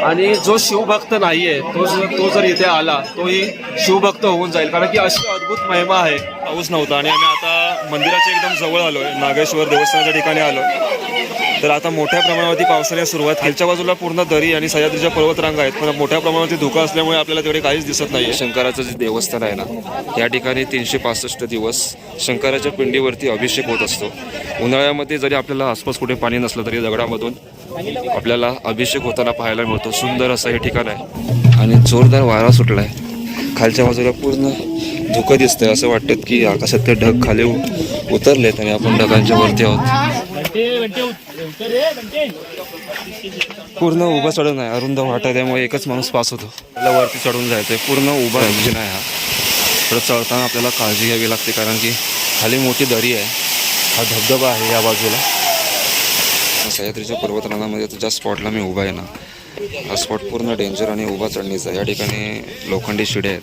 आणि जो शिवभक्त नाहीये तो जर इथे आला तोही शिवभक्त होऊन जाईल, कारण की अशी अद्भुत महिमा आहे. पाऊस नव्हता आणि आम्ही आता मंदिराच्या एकदम जवळ आलोय, नागेश्वर देवस्थानाच्या ठिकाणी आलोय. तर आता मोठ्या प्रमाणावरती पावसाने सुरुवात. खालच्या बाजूला पूर्ण दरी आणि सह्याद्रीच्या पर्वतरांगा आहेत, पण मोठ्या प्रमाणावरती धुकं असल्यामुळे आपल्याला तेवढे काहीच दिसत नाहीये. शंकराचं जे देवस्थान आहे ना, या ठिकाणी 365 दिवस शंकराच्या पिंडीवरती अभिषेक होत असतो. उन्हाळ्यामध्ये जरी आपल्याला आसपास कुठे पाणी नसलं तरी दगडामधून आपल्याला अभिषेक होताना पाहायला मिळतो. सुंदर असं हे ठिकाण आहे आणि जोरदार वारा सुटलाय. खालच्या बाजूला पूर्ण धुकं दिसतंय, असं वाटतं की आकाशात ते ढग खाली उतरलेत आणि आपण ढगांच्या वरती आहोत. पूर्ण उभा चढून आहे, अरुंद वाट आहे, त्यामुळे एकच माणूस पास होतो. त्याला वरती चढून जायचंय. पूर्ण उभा इंजिन आहे हा. तर चढताना आपल्याला काळजी घ्यावी लागते, कारण की खाली मोठी दरी आहे. हा धबधबा आहे या बाजूला. सह्याद्रीच्या पर्वतरांगामध्ये ज्या स्पॉटला मी उभा आहे ना, हा स्पॉट पूर्ण डेंजर आणि उभा चढणीचा. या ठिकाणी लोखंडी शिड्या आहेत.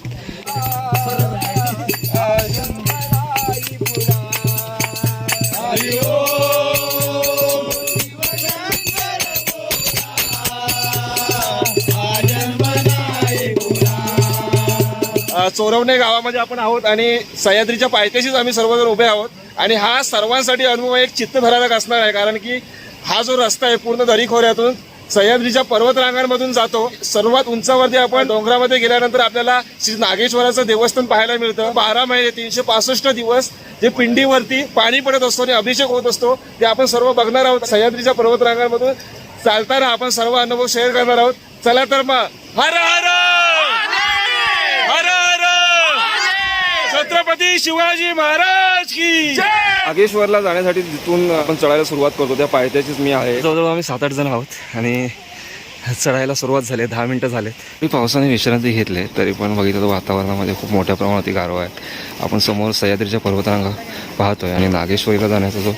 चोरवणे गावामध्ये आपण आहोत आणि सह्याद्रीच्या पायथ्याशीच आम्ही सर्वजण उभे आहोत. आणि हा सर्वांसाठी अनुभव एक चित्तधरारक असणार आहे, कारण की हा जो रस्ता आहे पूर्ण दरीखोऱ्यातून सह्याद्रीच्या पर्वतरांगांमधून जातो. सर्वात उंचावरती आपण डोंगरामध्ये गेल्यानंतर आपल्याला श्री नागेश्वराचं देवस्थान पाहायला मिळतं. 12 महिने 365 दिवस जे पिंडीवरती पाणी पडत असतो आणि अभिषेक होत असतो ते आपण सर्व बघणार आहोत. सह्याद्रीच्या पर्वतरांगांमधून चालताना आपण सर्व अनुभव शेअर करणार आहोत. चला तर मग हर हर हर हर छत्रपती शिवाजी महाराज की. नागेश्वरला जाण्यासाठी तिथून आपण चढायला सुरुवात करतो. त्या पायथ्याचीच मी आहे. जवळजवळ आम्ही 7-8 जण आहोत आणि चढायला सुरुवात झाली. 10 मिनिटं झाले. मी पावसाने विश्रांती घेतली, तरी पण बघितलं तर वातावरणामध्ये खूप मोठ्या प्रमाणात गारवा आहे. आपण समोर सह्याद्रीच्या पर्वतरांगा पाहतोय आणि नागेश्वरीला जाण्याचा जो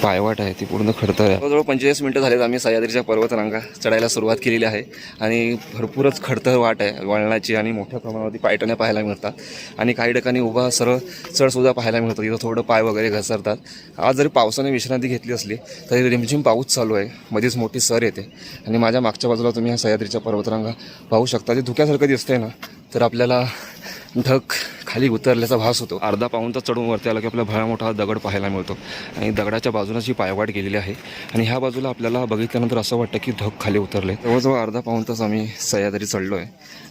पायवाट आहे ती पूर्ण खडतर आहे. जवळजवळ 45 मिनिटं झालेत आम्ही सह्याद्रीच्या पर्वतरांगा चढायला सुरुवात केलेली आहे आणि भरपूरच खडतर वाट आहे वळणाची आणि मोठ्या प्रमाणावरती पायटण्या पाहायला मिळतात आणि काही ठिकाणी उभा सरळ चढसुद्धा पाहायला मिळतात. तिथं थोडं पाय वगैरे घसरतात. आज जरी पावसाने विश्रांती घेतली असली तरी रिमझिम पाऊस चालू आहे. मध्येच मोठी सर येते आणि माझ्या मागच्या बाजूला तुम्ही ह्या सह्याद्रीच्या पर्वतरांगा पाहू शकता. ते धुक्यासारखं दिसतंय ना, तर आपल्याला ढग खाली उतरल्याचा भास होतो. अर्धा पाऊण तास चढून वरती आला की आपल्याला भला मोठा दगड पाहायला मिळतो आणि दगडाच्या बाजूनच ही पायवाट गेलेली आहे आणि ह्या बाजूला आपल्याला बघितल्यानंतर असं वाटतं की ढग खाली उतरले. जवळजवळ अर्धा पाऊण तास आम्ही सह्याद्री चढलो आहे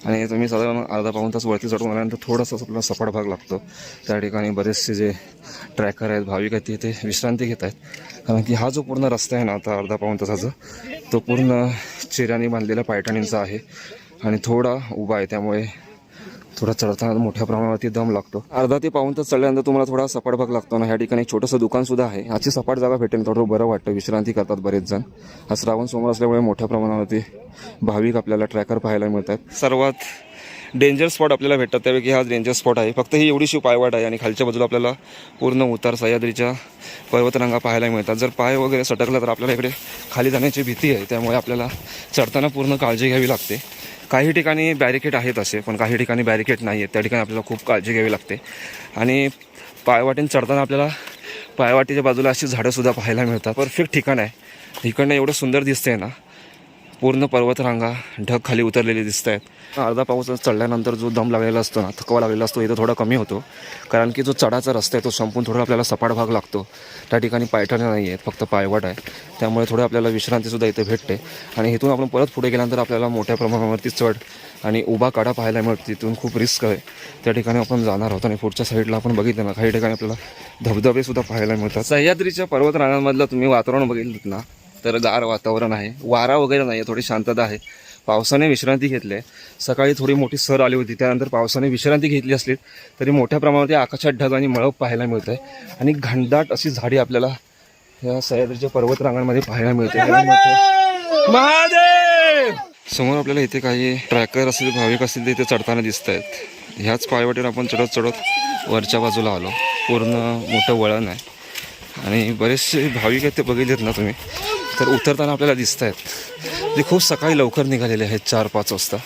आणि तुम्ही साधारण अर्धा पाऊण तास वरती चढून आल्यानंतर थोडासा आपला सपाट भाग लागतो. त्या ठिकाणी बरेचसे जे ट्रॅकर आहेत, भाविक आहेत, ते विश्रांती घेत आहेत, कारण की हा जो पूर्ण रस्ता आहे ना आता अर्धा पाऊण तासाचा, तो पूर्ण चिऱ्याने बांधलेल्या पायटणींचा आहे आणि थोडा उभा आहे, त्यामुळे थोडा चढताना मोठ्या प्रमाणावरती दम लागतो. अर्धा ते पाऊण तास चढल्यानंतर तुम्हाला थोडा सपाट भाग लागतो ना. ह्या ठिकाणी एक छोटंसं दुकान सुद्धा आहे. याची सपाट जागा भेटेल, थोडं बरं वाटतं. विश्रांती करतात बरेच जण. हा श्रावण सोमवार असल्यामुळे मोठ्या प्रमाणावरती भाविक आपल्याला ट्रॅकर पाहायला मिळतात. सर्वात डेंजर स्पॉट आपल्याला भेटतात त्यापैकी हा डेंजर स्पॉट आहे. फक्त ही एवढीशी पायवाट आहे आणि खालच्या बाजूला आपल्याला पूर्ण उतार सह्याद्रीच्या पर्वतरांगा पाहायला मिळतात. जर पाय वगैरे सटकला तर आपल्याला इकडे खाली जाण्याची भीती आहे, त्यामुळे आपल्याला चढताना पूर्ण काळजी घ्यावी लागते. काही ठिकाणी बॅरिकेड आहेत असे, पण काही ठिकाणी बॅरिकेड नाही आहेत. त्या ठिकाणी आपल्याला खूप काळजी घ्यावी लागते आणि पायवाटेने चढताना आपल्याला पायवाटेच्या बाजूला अशी झाडंसुद्धा पाहायला मिळतात. परफेक्ट ठिकाण आहे. ठिकाण एवढं सुंदर दिसतंय ना, पूर्ण पर्वतरांगा ढग खाली उतरलेले दिसत आहेत. अर्धा पाऊस चढल्यानंतर जो दम लागलेला असतो ना, थकवा लागलेला असतो, इथं थोडा कमी होतो, कारण की जो चढाचा रस्ता आहे तो संपून थोडा आपल्याला सपाट भाग लागतो. त्या ठिकाणी पायठण्या नाही आहेत, फक्त पायवाट आहे, त्यामुळे थोडं आपल्याला विश्रांतीसुद्धा इथे भेटते. आणि इथून आपण परत पुढे गेल्यानंतर आपल्याला मोठ्या प्रमाणावरती चढ आणि उभा काढा पाहायला मिळतो. तिथून खूप रिस्क आहे, त्या ठिकाणी आपण जाणार आहोत. आणि पुढच्या साईडला आपण बघितलं ना, काही ठिकाणी आपल्याला धबधबेसुद्धा पाहायला मिळतात. सह्याद्रीच्या पर्वतरांगांमधलं तुम्ही वातावरण बघितलं ना, तर गार वातावरण आहे, वारा वगैरे नाही आहे, थोडी शांतता आहे. पावसाने विश्रांती घेतली आहे. सकाळी थोडी मोठी सर आली होती, त्यानंतर पावसाने विश्रांती घेतली असली तरी मोठ्या प्रमाणात आकाशात ढग आणि मळब पाहायला मिळत आहे. आणि घनदाट अशी झाडी आपल्याला या सह्याद्रीच्या पर्वतरांगांमध्ये पाहायला मिळते. महादेव समोर आपल्याला इथे काही ट्रॅकर असतील, भाविक असतील ते इथे चढताना दिसत आहेत. ह्याच पायवाटेवर आपण चढत चढत वरच्या बाजूला आलो. पूर्ण मोठं वळण आहे आणि बरेचसे भाविक आहेत, ते बघितलेत ना तुम्ही, तर उतरताना आपल्याला दिसत आहेत. ते खूप सकाळी लवकर निघालेले आहेत, 4-5 वाजता.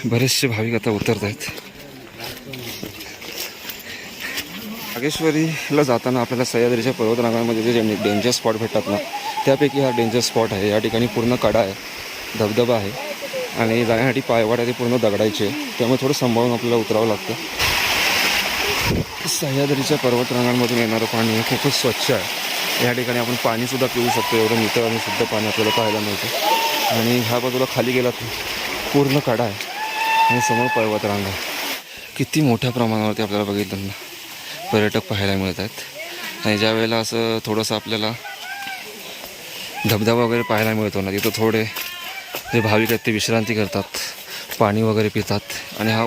बरेचसे भाविक आता उतरत आहेत. नागेश्वरीला जाताना आपल्याला सह्याद्रीच्या पर्वतरांगांमध्ये जे डेंजर स्पॉट भेटतात ना, त्यापैकी हा डेंजर स्पॉट आहे. या ठिकाणी पूर्ण कडा आहे, धबधबा आहे आणि जाण्यासाठी पायवाड्या ते पूर्ण दगडायचे, त्यामुळे थोडं सांभाळून आपल्याला उतरावं लागतं. सह्याद्रीच्या पर्वतरांगांमधून येणारं पाणी खूपच स्वच्छ आहे. या ठिकाणी आपण पाणीसुद्धा पिऊ शकतो, एवढं नितळ आणि शुद्ध पाणी आपल्याला पाहायला मिळतं. आणि ह्या बाजूला खाली गेला तर पूर्ण कडा आहे आणि समोर पर्वतरांगा. किती मोठ्या प्रमाणावरती आपल्याला बघितलं ना पर्यटक पाहायला मिळत आहेत. आणि ज्या वेळेला असं थोडंसं आपल्याला धबधबा वगैरे पाहायला मिळतो ना, तिथं थोडे जे भाविक आहेत ते विश्रांती करतात, पाणी वगैरे पितात. आणि हा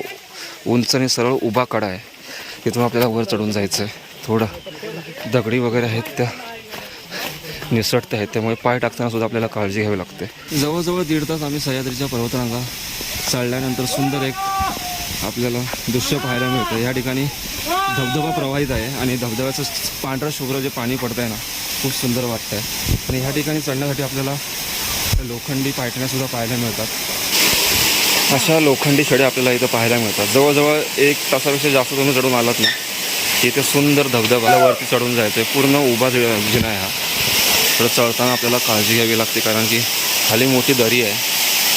उंच आणि सरळ उभा कडा आहे, तिथून आपल्याला वर चढून जायचं आहे. थोडं दगडी वगैरे आहेत त्या निसटत आहेत, त्यामुळे पाय टाकताना सुद्धा आपल्याला काळजी घ्यावी लागते. जवळजवळ 1.5 तास आम्ही सह्याद्रीच्या पर्वतरांगा चढल्यानंतर सुंदर एक आपल्याला दृश्य पाहायला मिळतं. या ठिकाणी धबधबा प्रवाहित आहे आणि धबधब्याचं पांढरं शुभ्र जे पाणी पडतं आहे ना, खूप सुंदर वाटतं आहे. आणि ह्या ठिकाणी चढण्यासाठी आपल्याला लोखंडी पायटण्यासुद्धा पाहायला मिळतात. अशा लोखंडी छडे आपल्याला इथं पाहायला मिळतात. जवळजवळ 1 तासापेक्षा जास्त तुम्ही चढून आलात ना, इथे सुंदर धबधबा वरती चढून जायचं आहे. पूर्ण उभा जिना आहे हा. थोडं चढताना आपल्याला काळजी घ्यावी लागते, कारण की खाली मोठी दरी आहे.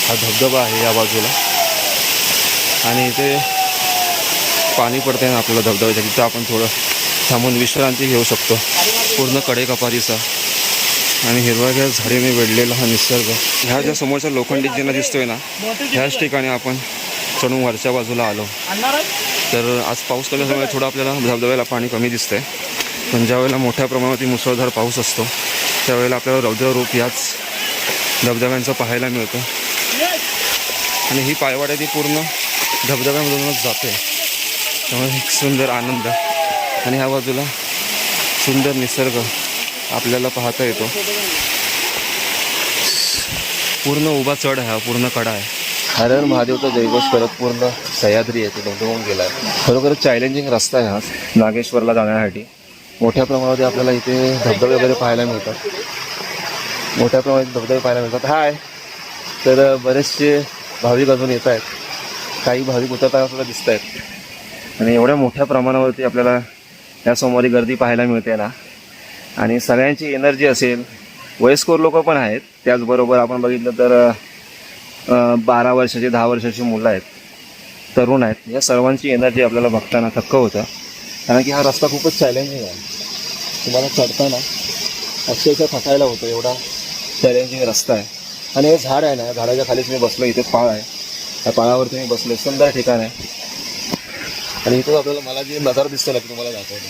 हा धबधबा आहे या बाजूला आणि इथे पाणी पडते ना आपल्याला धबधब्याच्या, तिथं आपण थोडं थांबून विश्रांती घेऊ शकतो. पूर्ण कडेकपारीचा आणि हिरवागार झाडीने वेढलेला हा निसर्ग. ह्या ज्या समोरच्या लोखंडी जिना दिसतोय ना, ह्याच ठिकाणी आपण चढून वरच्या बाजूला आलो. तर आज पाऊस पडल्यामुळे थोडं आपल्याला धबधब्याला पाणी कमी दिसतंय, पण ज्यावेळेला मोठ्या प्रमाणावरती मुसळधार पाऊस असतो त्यावेळेला आपल्याला रौद्ररूप याच धबधब्यांचं पाहायला मिळतं. आणि ही पायवाड्या ती पूर्ण धबधब्यामधूनच जाते, त्यामुळे एक सुंदर आनंद. आणि ह्या बाजूला सुंदर निसर्ग आपल्याला पाहता येतो. पूर्ण उभा चढ आहे हा, पूर्ण कडा आहे. हर हर महादेवचा जयघोष करत पूर्ण सह्याद्री आहे ते डोंगरून गेला आहे. खरोखरच चॅलेंजिंग रस्ता आहे हा नागेश्वरला जाण्यासाठी. मोठ्या प्रमाणामध्ये आपल्याला इथे धबधबे वगैरे पाहायला मिळतात, मोठ्या प्रमाणात धबधबे पाहायला मिळतात. हाय, तर बरेचसे भाविक अजून येत आहेत, काही भाविक उतरताना सुद्धा दिसत आहेत. आणि एवढ्या मोठ्या प्रमाणावरती आपल्याला या सोमवारी गर्दी पाहायला मिळते ना, आणि सगळ्यांची एनर्जी असेल, वयस्कर लोक पण आहेत, त्याचबरोबर आपण बघितलं तर 12 वर्षाची 10 वर्षाची मुलं आहेत, तरुण आहेत. या सर्वांची एनर्जी आपल्याला बघताना थक्क होतं, कारण की हा रस्ता खूपच चॅलेंजिंग आहे. तुम्हाला चढताना अक्षरशः थकायला होतं, एवढा चॅलेंजिंग रस्ता आहे. आणि हे झाड आहे ना, झाडाच्या खालीच मी बसलो, इथे पाळ आहे, त्या पाळावरती मी बसलो. सुंदर ठिकाण आहे. आणि इथं आपल्याला मला जे नजारा दिसतो ना, तुम्हाला दाखवतो.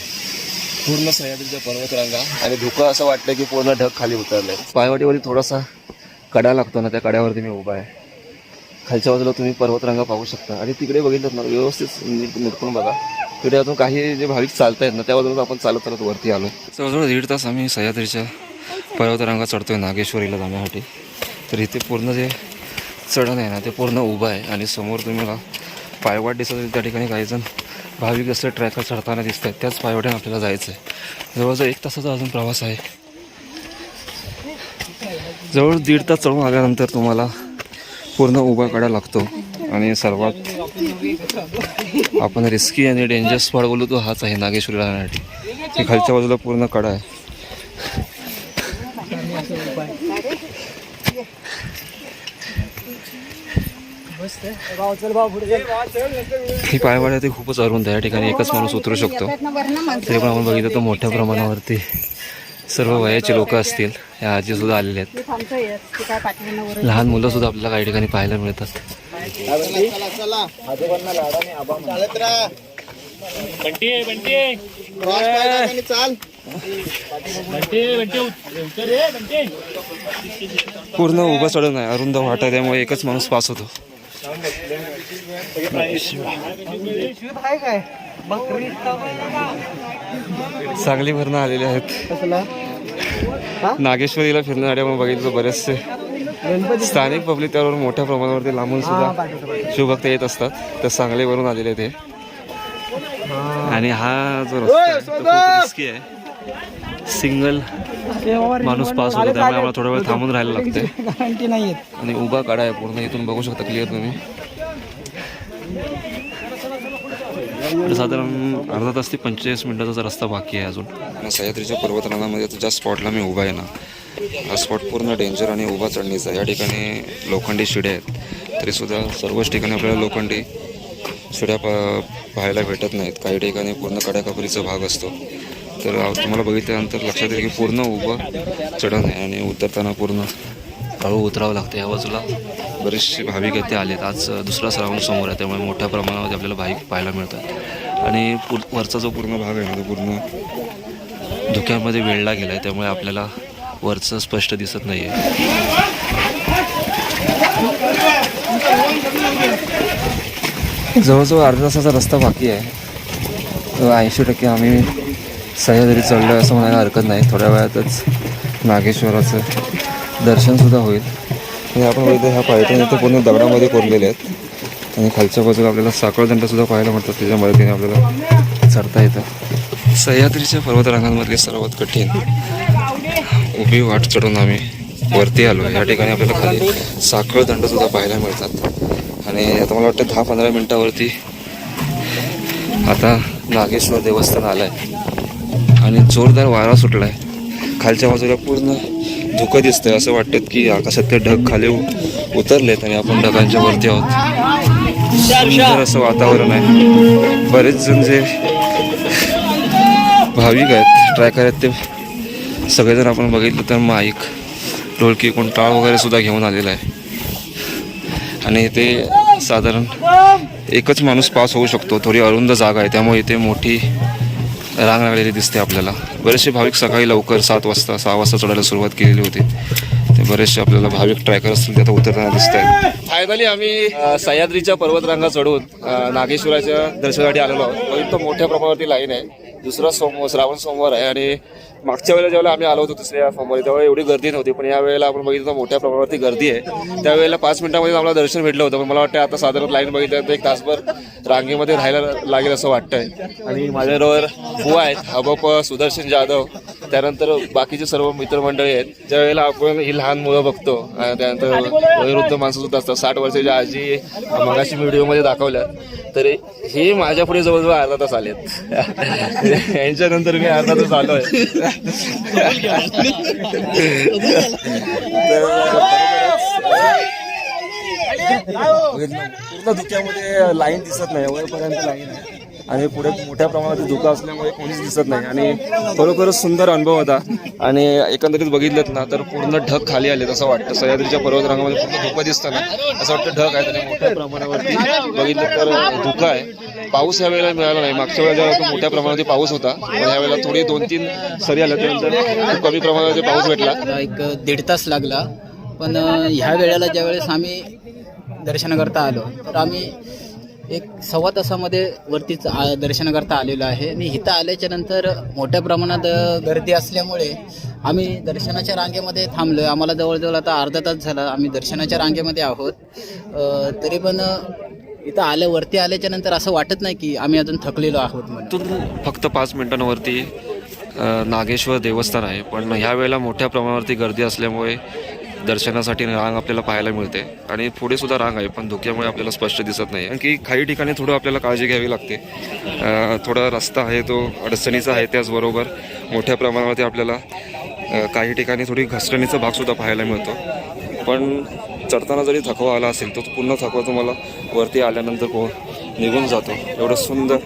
पूर्ण सह्याद्रीच्या पर्वतरांगा आणि धुकं असं वाटतं की पूर्ण ढग खाली उतरलं आहे. पायवाटीवरती थोडासा कडा लागतो ना, त्या कड्यावरती मी उभा आहे. खालच्या बाजूला तुम्ही पर्वतरांगा पाहू शकता. आणि तिकडे बघितलं ना, व्यवस्थित निरखून बघा, तिकडे अजून काही जे भाविक चालत आहेत ना, त्या बाजूला आपण चालत चालत वरती आलो. जवळजवळ 1.5 तास आम्ही सह्याद्रीच्या पर्वतरांगा चढतोय नागेश्वरीला जाण्यासाठी. तर इथे पूर्ण जे चढण आहे ना, ते पूर्ण उभं आहे. आणि समोर तुम्हाला पायवाट दिसत असेल, त्या ठिकाणी काही जण भाविक असले ट्रॅकवर चढताना दिसत आहेत. त्याच पायवाट्याने आपल्याला जायचं आहे. जवळजवळ 1 तासाचा अजून प्रवास आहे. जवळ 1.5 तास चढून आल्यानंतर तुम्हाला पूर्ण उभा कडा लागतो. आणि सर्वात आपण रिस्की आणि डेंजर स्पॉट बोलू तो हाच आहे नागेश्वरीला जाण्यासाठी. ही खालच्या बाजूला पूर्ण कडा आहे. ही पायवाड्या ती खूपच अरुंद आहे. या ठिकाणी एकच माणूस उतरू शकतो. तरी पण आपण बघितलं तर मोठ्या प्रमाणावरती सर्व वयाचे लोक असतील. या आजी सुद्धा आलेले आहेत. लहान मुलं सुद्धा आपल्याला काही ठिकाणी पाहायला मिळतात. पूर्ण उभं चढून आहे, अरुंद वाट आहे, त्यामुळे एकच माणूस पास होतो. सांगली भरणं आलेले आहेत. नागेश्वरीला फिरण्यासाठी आपण बघितलं बरेचसे स्थानिक पब्लिक त्यावर मोठ्या प्रमाणावरती लांबून सुद्धा शिवभक्त येत असतात. तर सांगलीवरून आलेले ते. आणि हा जो रस्ता आहे तो खूप रिस्की आहे. सिंगल माणूस पास होतो, त्यामुळे आम्हाला थोडा वेळ थांबून राहायला लागते. आणि उभा काढा आहे पूर्ण, इथून बघू शकता क्लिअर तुम्ही. साधारण अर्धा तास ते 45 मिनिटाचा रस्ता बाकी आहे अजून. आणि सह्याद्रीच्या पर्वतरांगामध्ये ज्या स्पॉटला मी उभा आहे ना, हा स्पॉट पूर्ण डेंजर आणि उभा चढणीचा. या ठिकाणी लोखंडी शिड्या आहेत, तरीसुद्धा सर्वच ठिकाणी आपल्याला लोखंडी शिड्या पाहायला भेटत नाहीत. काही ठिकाणी पूर्ण कड्याकपरीचा भाग असतो. तर तुम्हाला बघितल्यानंतर लक्षात येईल की पूर्ण उभं चढण आहे आणि उतरताना पूर्ण हळू उतरावं लागतं. या बाजूला बरेचसे भाविक आहेत ते आलेत. आज दुसरा श्रावण समोर आहे, त्यामुळे मोठ्या प्रमाणामध्ये आपल्याला भाविक पाहायला मिळतात. आणि वरचा जो पूर्ण भाग आहे ना, तो पूर्ण धुक्यामध्ये वेढला गेला आहे, त्यामुळे आपल्याला वरचं स्पष्ट दिसत नाही आहे. जवळजवळ अर्ध्या तासाचा रस्ता बाकी आहे. 80% आम्ही सह्याद्री चढलो आहे असं म्हणायला हरकत नाही. थोड्या वेळातच नागेश्वराचं दर्शनसुद्धा होईल. आणि आपण बघितलं ह्या पायथ्याने इथे पूर्ण दगडामध्ये कोरलेले आहेत आणि खालच्या बाजूला आपल्याला साखळदंडसुद्धा पाहायला मिळतात. त्याच्या मदतीने आपल्याला चढता येतं. सह्याद्रीच्या पर्वतरांगांमधली सर्वात कठीण उभी वाट चढून आम्ही वरती आलो आहे. या ठिकाणी आपल्याला खाली साखळदंडसुद्धा पाहायला मिळतात. आणि आता मला वाटतं 10-15 मिनटावरती आता नागेश्वर देवस्थान आलं आहे आणि जोरदार वारा सुटला आहे. खालच्या बाजूला पूर्ण धुकं दिसतंय. असं वाटतं की आकाशात ते ढग खाली उतरलेत आणि आपण ढगांच्या वरती आहोत. सुंदर असं वातावरण आहे. बरेच जण जे भाविक आहेत, ट्रॅकर आहेत, ते सगळेजण आपण बघितलं तर माईक, ढोलकी, कोण टाळ वगैरे सुद्धा घेऊन आलेला आहे. आणि इथे साधारण एकच माणूस पास होऊ शकतो. थोडी अरुंद जागा आहे, त्यामुळे इथे मोठी रांग लागलेली दिसते आपल्याला. बरेचसे भाविक सकाळी लवकर 7 वाजता 6 वाजता चढायला सुरुवात केलेली होती. ते बरेचसे आपल्याला भाविक ट्रॅकर असतील ते आता उतरताना दिसत आहेत. फायनली आम्ही सह्याद्रीच्या पर्वतरांगा चढून नागेश्वराच्या दर्शनासाठी आलेलो आहोत. बघितलं मोठ्या प्रमाणावरती लाईन आहे. दुसरा श्रावण सोमवार आहे आणि मागच्या वेळेला जेव्हा आम्ही आलो होतो दुसऱ्या सोमवारी तेव्हा एवढी गर्दी नव्हती, पण या वेळेला आपण बघितलं मोठ्या प्रमाणावरती गर्दी आहे. त्यावेळेला 5 मिनिटांमध्ये आम्हाला दर्शन भेटलं होतं, पण मला वाटतं आता साधारण लाईन बघितलं तर 1 तासभर रांगेमध्ये राहायला लागेल असं वाटतंय. आणि माझ्याबरोबर बुवा आहेत, हबप सुदर्शन जाधव, त्यानंतर बाकीचे सर्व मित्रमंडळी आहेत. ज्या वेळेला आपण ही लहान मुलं बघतो, त्यानंतर वयोवृद्ध माणसं सुद्धा असतात, 60 वर्षाच्या आजी मगाशी व्हिडिओमध्ये दाखवल्या, तर हे माझ्या पुढे जवळजवळ अर्धा तास आलेत. यांच्यानंतर मी अर्धा तास आलो आहे. पूर्ण धुक्यामध्ये लाईन दिसत नाही, वरपर्यंत लाईन आहे आणि पुढे मोठ्या प्रमाणात धुका असल्यामुळे कोणीच दिसत नाही. आणि खरोखरच सुंदर अनुभव होता. आणि एकंदरीत बघितलं ना तर पूर्ण ढग खाली आले असं वाटतं. सह्याद्रीच्या पर्वतरांगामध्ये पूर्ण धुकं दिसतं ना, असं वाटतं ढग आहे आणि मोठ्या प्रमाणावरती बघितलं तर धुकं आहे. पाऊस या वेळेला मिळाला नाही. मागच्या वेळेला जेव्हा मोठ्या प्रमाणात पाऊस होता, पण यावेळेला थोडी 2-3 सरी आल्या, त्यानंतर खूप कमी प्रमाणात पाऊस भेटला. 1-1.5 तास लागला. पण ह्या वेळेला ज्यावेळेस आम्ही दर्शनाकरता आलो तर आम्ही 1-1.25 तासामध्ये वरतीच दर्शनाकरता आलेलो आहे. आणि इथं आल्याच्या नंतर मोठ्या प्रमाणात गर्दी असल्यामुळे आम्ही दर्शनाच्या रांगेमध्ये थांबलो. आम्हाला जवळजवळ आता अर्धा तास झाला आम्ही दर्शनाच्या रांगेमध्ये आहोत. तरी पण इथं वरती आल्याच्या नंतर असं वाटत नाही की आम्ही अजून थकलेलो आहोत म्हणून. फक्त 5 मिनिटांवरती नागेश्वर देवस्थान आहे, पण ह्या वेळेला मोठ्या प्रमाणावरती गर्दी असल्यामुळे दर्शनासाठी रांग आपल्याला पाहायला मिळते. आणि पुढे सुद्धा रांग आहे, पण धुक्यामुळे आपल्याला स्पष्ट दिसत नाही. आणखी काही ठिकाणी थोडं आपल्याला काळजी घ्यावी लागते. थोडा रस्ता आहे तो अडचणीचा आहे, त्याचबरोबर मोठ्या प्रमाणावरती आपल्याला काही ठिकाणी थोडी घसरणीचा भागसुद्धा पाहायला मिळतो. पण चढताना जरी थकवा आला असेल तर पूर्ण थकवा तुम्हाला वरती आल्यानंतर निघून जातो. एवढं सुंदर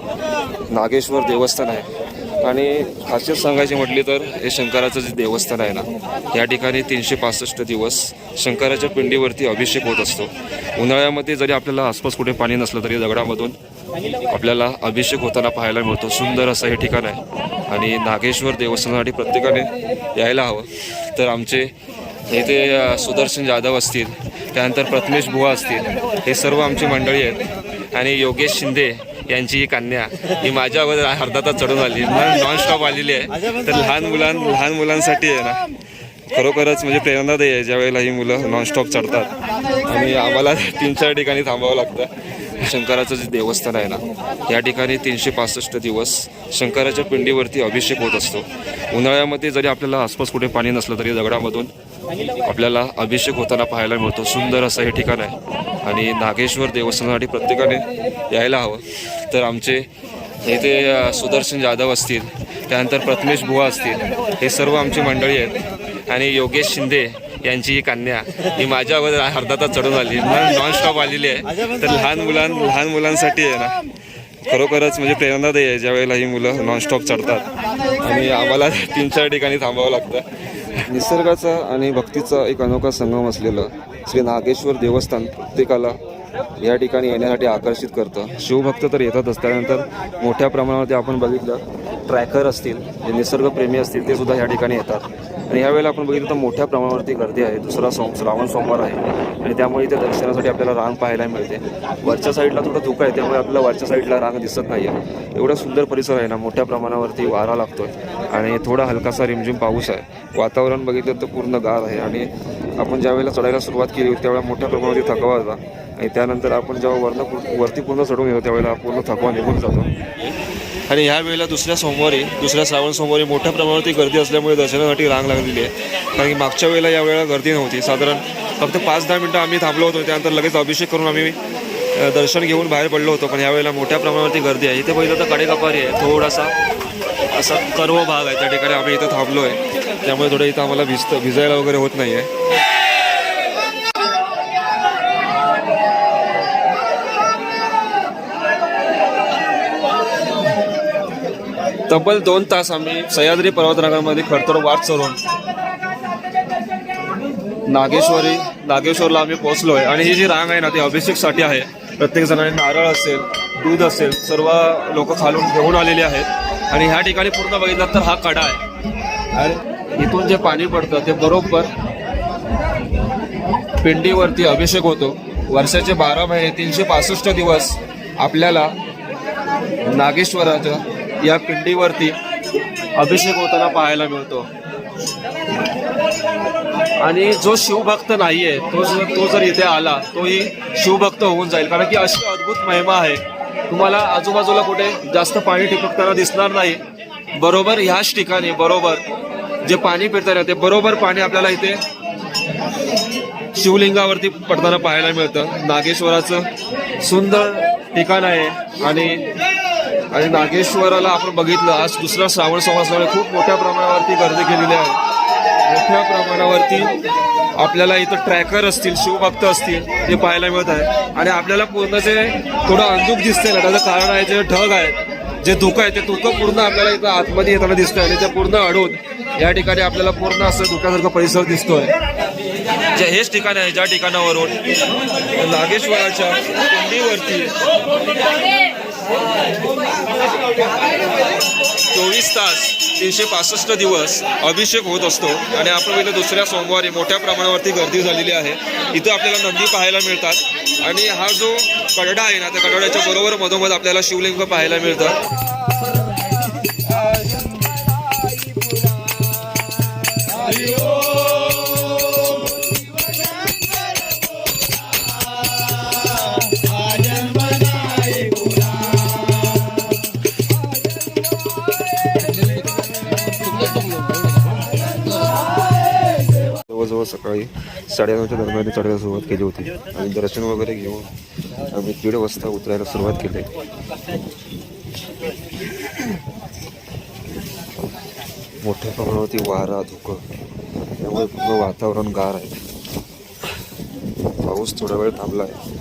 नागेश्वर देवस्थान आहे. आणि खासियत सांगायची म्हटली तर हे शंकराचं जे देवस्थान आहे ना, या ठिकाणी 365 दिवस शंकराच्या पिंडीवरती अभिषेक होत असतो. उन्हाळ्यामध्ये जरी आपल्याला आसपास कुठे पाणी नसलं तरी दगडामधून आपल्याला अभिषेक होताना पाहायला मिळतो. सुंदर असं हे ठिकाण आहे आणि नागेश्वर देवस्थानासाठी प्रत्येकाने यायला हवं. तर आमचे इथे सुदर्शन जाधव असतील, त्यानंतर प्रथमेश बुवा असतील, हे सर्व आमची मंडळी आहेत. आणि योगेश शिंदे यांची ही कन्या ही माझ्या अगोदर अर्धा तास चढून आली, नॉनस्टॉप आलेली आहे. तर लहान मुलांसाठी आहे ना खरोखरच म्हणजे प्रेरणादायी आहे ज्या वेळेला ही मुलं नॉनस्टॉप चढतात. आणि आम्हाला 3-4 ठिकाणी थांबावं लागतं. शंकराचं जे देवस्थान आहे ना, या ठिकाणी 365 दिवस शंकराच्या पिंडीवरती अभिषेक होत असतो. उन्हाळ्यामध्ये जरी आपल्याला आसपास कुठे पाणी नसलं तरी दगडामधून आपल्याला अभिषेक होताना पाहायला मिळतो. सुंदर असं हे ठिकाण आहे आणि नागेश्वर देवस्थानासाठी प्रत्येकाने यायला हवं. तर आमचे इथे सुदर्शन जाधव असतील, त्यानंतर प्रथमेश बुवा असतील, हे सर्व आमची मंडळी आहेत. आणि योगेश शिंदे यांची ही कन्या ही माझ्या अगोदर अर्धा तास चढून आली, नॉनस्टॉप आलेली आहे. तर लहान मुलांसाठी आहे ना खरोखरच म्हणजे प्रेरणादायी आहे ज्यावेळेला ही मुलं नॉनस्टॉप चढतात आणि आम्हाला 3-4 ठिकाणी थांबावं लागतं. निसर्गाचा आणि भक्तीचा एक अनोखा संगम असलेलं श्री नागेश्वर देवस्थान प्रत्येकाला या ठिकाणी येण्यासाठी आकर्षित करतं. शिवभक्त तर येतातच, त्यानंतर मोठ्या प्रमाणावरती आपण बघितलं ट्रॅकर असतील, जे निसर्गप्रेमी असतील, ते सुद्धा या ठिकाणी येतात. आणि यावेळेला आपण बघितलं तर मोठ्या प्रमाणावरती गर्दी आहे. दुसरा श्रावण सोमवार आहे आणि त्यामुळे इथे दर्शनासाठी आपल्याला रांग पाहायला मिळते. वरच्या साईडला थोडं धुकं आहे, त्यामुळे आपल्याला वरच्या साईडला रांग दिसत नाही आहे. एवढा सुंदर परिसर आहे ना, मोठ्या प्रमाणावरती वारा लागतोय आणि थोडा हलकासा रिमझिम पाऊस आहे. वातावरण बघितलं तर पूर्ण गार आहे आणि आपण ज्यावेळेला चढायला सुरुवात केली होती त्यावेळेला मोठ्या प्रमाणावरती थकवा होता आणि त्यानंतर आपण जेव्हा वरती पूर्ण चढून येतो त्यावेळेला पूर्ण थकवा निघून जातो. आणि ह्या वेळेला दुसऱ्या श्रावण सोमवारी मोठ्या प्रमाणावरती गर्दी असल्यामुळे दर्शनासाठी रांग लागलेली आहे. कारण की मागच्या वेळेला या वेळेला गर्दी नव्हती. साधारण फक्त 5-10 मिनटं आम्ही थांबलो होतो, त्यानंतर लगेच अभिषेक करून आम्ही दर्शन घेऊन बाहेर पडलो होतो. पण यावेळेला मोठ्या प्रमाणावरती गर्दी आहे. इथे पहिलं तर कडेकपारी आहे, थोडासा असा कर्व भाग आहे, त्या ठिकाणी आम्ही इथं थांबलो आहे. त्यामुळे थोडं इथं आम्हाला भिजायला वगैरे होत नाही आहे. तब्बल 2 तास आम्ही सह्याद्री पर्वतरांगामध्ये खडतर वाट चढून नागेश्वरला आम्ही पोहोचलो आहे. आणि ही जी रांग आहे ना ती अभिषेकसाठी आहे. प्रत्येक जणांनी नारळ असेल, दूध असेल, सर्व लोक खालून घेऊन आलेले आहेत. आणि ह्या ठिकाणी पूर्ण बघितलं तर हा कडा आहे आणि इथून जे पाणी पडतं ते बरोबर पिंडीवरती अभिषेक होतो. वर्षाचे 12 महिने 365 दिवस आपल्याला नागेश्वराच्या या पिंडीवरती अभिषेक होताना पाहायला मिळतो. आणि जो शिवभक्त नाहीये तो जर इथे आला तोही शिवभक्त होऊन जाईल. कारण की अशी अद्भुत महिमा आहे. तुम्हाला आजूबाजूला कुठे जास्त पाणी टिपकताना दिसणार नाही. बरोबर ह्याच ठिकाणी बरोबर जे पाणी पिळताना ते बरोबर पाणी आपल्याला इथे शिवलिंगावरती पडताना पाहायला मिळतं. नागेश्वराचं सुंदर ठिकाण आहे. आणि नागेश्वराला आपण बघितलं आज दुसरा श्रावण सोमवार असल्यामुळे खूप मोठ्या प्रमाणावरती गर्दी केलेली आहे. मोठ्या प्रमाणावरती आपल्याला इथं ट्रॅकर असतील, शिवभक्त असतील, ते पाहायला मिळत आहे. आणि आपल्याला पूर्ण जे थोडं अंधुक दिसतंय ना, त्याचं कारण आहे जे ढग आहेत, जे धुकं आहे ते धुकं पूर्ण आपल्याला इथं आतमध्ये येताना दिसतंय आणि ते पूर्ण अडून या ठिकाणी आपल्याला पूर्ण असं धुक्यासारखा परिसर दिसतोय. जे हेच ठिकाण आहे ज्या ठिकाणावरून नागेश्वराच्या पिंडीवरती 24 तास 365 दिवस अभिषेक होत असतो. आणि आपण पहिलं दुसऱ्या सोमवारी मोठ्या प्रमाणावरती गर्दी झालेली आहे. इथं आपल्याला नंदी पाहायला मिळतात आणि हा जो कडडा आहे ना, त्या कडड्याच्या बरोबर मधोमध आपल्याला शिवलिंग पाहायला मिळतं. जवळजवळ सकाळी 9:30च्या दरम्यान चढायला सुरुवात केली होती आणि दर्शन वगैरे घेऊन आम्ही 1:30 वाजता उतरायला सुरुवात केली. मोठ्या प्रमाणावरती वारा, धुकं, त्यामुळे पूर्ण वातावरण गार आहे. पाऊस थोडा वेळ थांबला आहे.